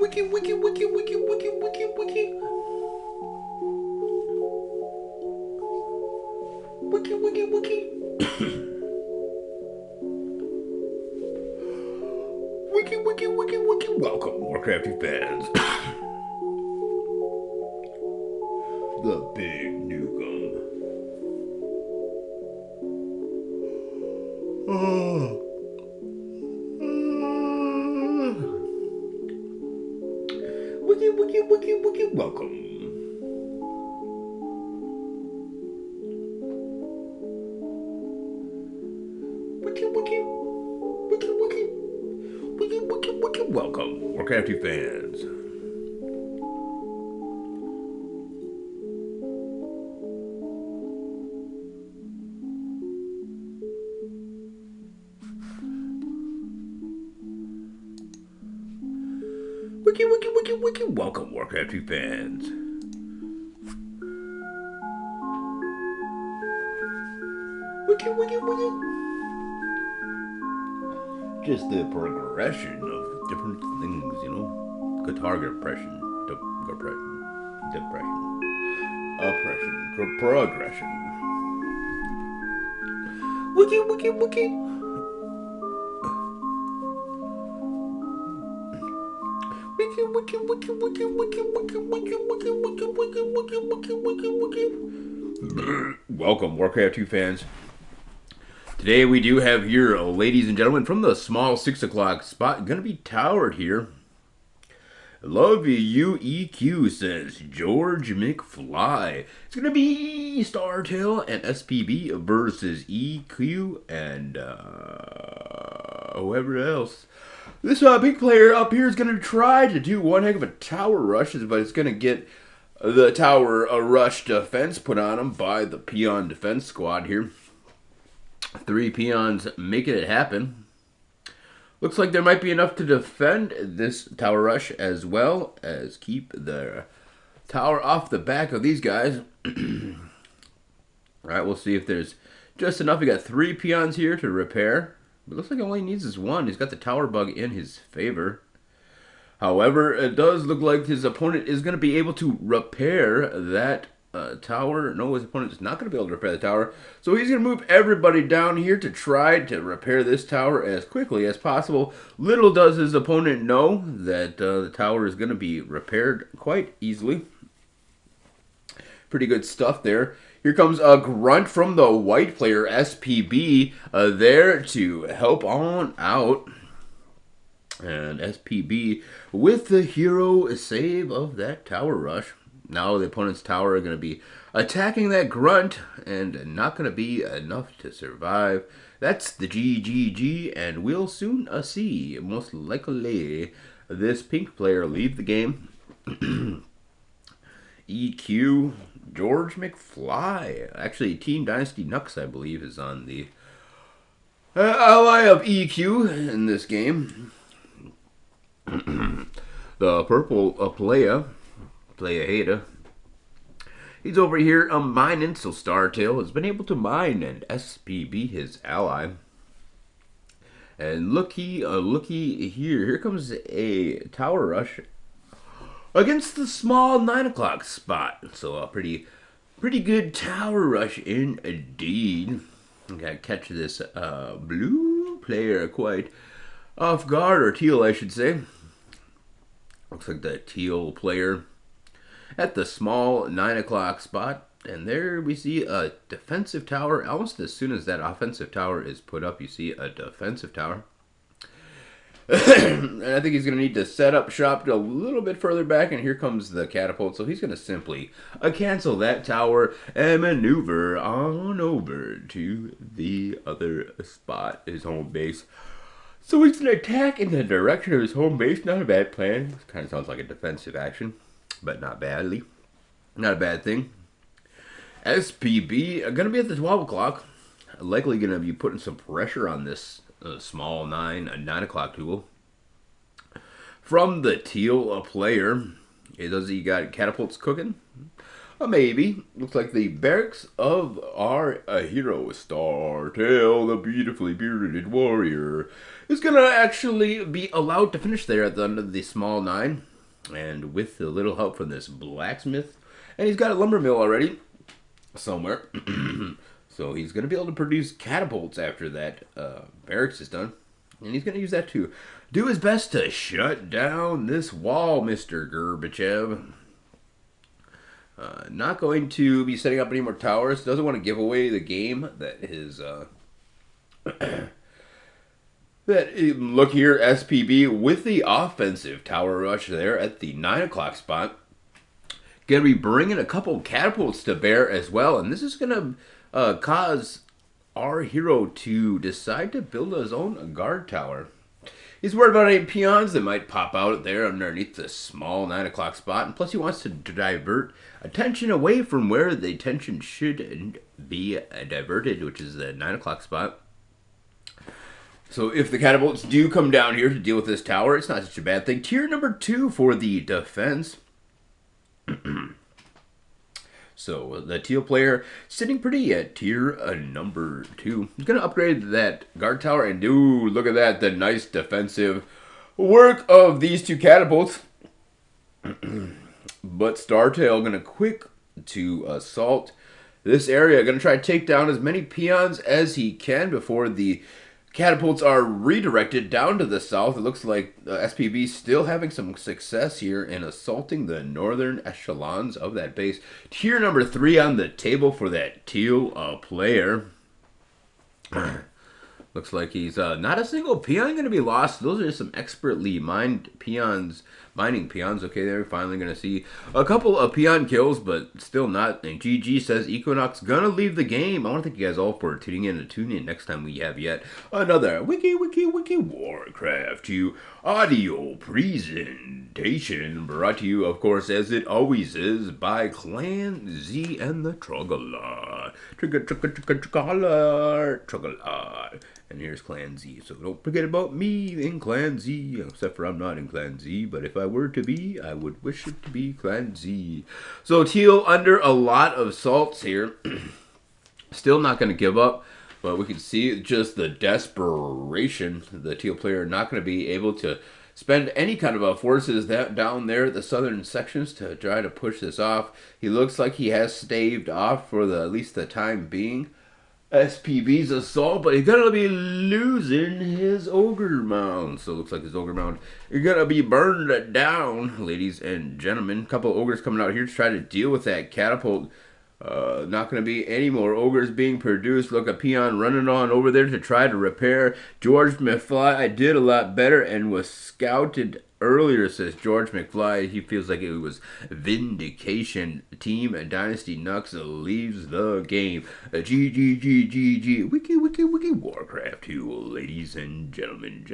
wiki, wiki, wiki, wiki, wiki, wiki, wiki. Wiki, wiki, wiki. Wiki, wiki, wiki, wiki. Welcome, Warcrafty fans. The Big Nukem. Wiki, wiki, wiki, wiki. Welcome. Wiki, wiki. Wiki, wiki. Wiki, wiki, wiki. Welcome, Warcrafty fans. Wiki, wiki, wiki, wiki. Welcome, Warcrafty fans. Wiki, wiki, wiki. Just the progression of different things, you know. Guitar depression, depression, oppression, progression. Wiki, wiki, wiki. Wiki, wiki, wiki, wiki, wiki, wiki, wiki, wiki, wiki, wiki, wiki, wiki, wiki, wiki. Welcome, Warcraft 2 fans. Today we do have here, ladies and gentlemen, from the small 6 o'clock spot, gonna be towered here. Love you, EQ, says George McFly. It's gonna be Startail and SPB versus EQ and whoever else. This big player up here is gonna try to do one heck of a tower rush, but it's gonna get the tower rush defense put on him by the peon defense squad here. 3 peons making it happen. Looks like there might be enough to defend this tower rush as well as keep the tower off the back of these guys. Alright, we'll see if there's just enough. We got 3 peons here to repair. It looks like he only needs this one. He's got the tower bug in his favor. However, it does look like his opponent is going to be able to repair that tower. No, his opponent is not going to be able to repair the tower. So he's going to move everybody down here to try to repair this tower as quickly as possible. Little does his opponent know that the tower is going to be repaired quite easily. Pretty good stuff there. Here comes a grunt from the white player, SPB, there to help on out. And SPB with the hero save of that tower rush. Now the opponent's tower are going to be attacking that grunt and not going to be enough to survive. That's the GGG, and we'll soon see, most likely, this pink player leave the game. EQ, George McFly. Actually, Team Dynasty Nuks, I believe, is on the ally of EQ in this game. The purple playa hater. He's over here mining, so Startail has been able to mine and SPB his ally. And looky here. Here comes a tower rush against the small 9 o'clock spot. So a pretty good tower rush indeed. Gotta catch this blue player quite off guard, or teal I should say. Looks like the teal player at the small 9 o'clock spot. And there we see a defensive tower. Almost as soon as that offensive tower is put up, you see a defensive tower. And I think he's going to need to set up shop a little bit further back. And here comes the catapult. So he's going to simply cancel that tower and maneuver on over to the other spot, his home base. So he's going to attack in the direction of his home base. Not a bad plan. This kind of sounds like a defensive action, but not badly. Not a bad thing. SPB going to be at the 12 o'clock. Likely going to be putting some pressure on this small 9 o'clock duel. From the teal player, he got catapults cooking. Maybe. Looks like the barracks of our hero, Startail, the beautifully bearded warrior, is going to actually be allowed to finish there at the end of the small 9. And with a little help from this blacksmith. And he's got a lumber mill already somewhere. So he's going to be able to produce catapults after that barracks is done. And he's going to use that to do his best to shut down this wall, Mr. Gorbachev. Not going to be setting up any more towers. Doesn't want to give away the game that his look here, SPB with the offensive tower rush there at the 9 o'clock spot. Going to be bringing a couple catapults to bear as well, and this is going to cause our hero to decide to build his own guard tower. He's worried about any peons that might pop out there underneath the small 9 o'clock spot, and plus he wants to divert attention away from where the attention should be diverted, which is the 9 o'clock spot. So if the catapults do come down here to deal with this tower, it's not such a bad thing. Tier number 2 for the defense. So the teal player sitting pretty at tier number 2. He's going to upgrade that guard tower, and dude, look at that, the nice defensive work of these 2 catapults. But Startail going to quick to assault this area. Going to try to take down as many peons as he can before the catapults are redirected down to the south. It looks like SPB still having some success here in assaulting the northern echelons of that base. Tier number 3 on the table for that teal player. Looks like he's not a single peon going to be lost. Those are some expertly mined peons, mining peons. Okay, they're finally going to see a couple of peon kills, but still not. And GG says Equinox going to leave the game. I want to thank you guys all for tuning in next time we have yet another Wiki Warcraft 2 audio presentation brought to you, of course, as it always is, by Clan Z and the Trogolor. Trogolor. And here's Clan Z. So don't forget about me in Clan Z. Except for I'm not in Clan Z. But if I were to be, I would wish it to be Clan Z. So Teal under a lot of salts here. Still not going to give up. But we can see just the desperation. The Teal player not going to be able to spend any kind of forces down there at the southern sections to try to push this off. He looks like he has staved off for at least the time being SPB's assault, but he's gonna be losing his ogre mound. So it looks like his ogre mound is gonna be burned down, ladies and gentlemen. A couple of ogres coming out here to try to deal with that catapult. Not gonna be any more ogres being produced. Look, a peon running on over there to try to repair. George McFly did a lot better and was scouted earlier, says George McFly. He feels like it was vindication. Team Dynasty Nuks leaves the game. GG. Wiki Warcraft 2, ladies and gentlemen.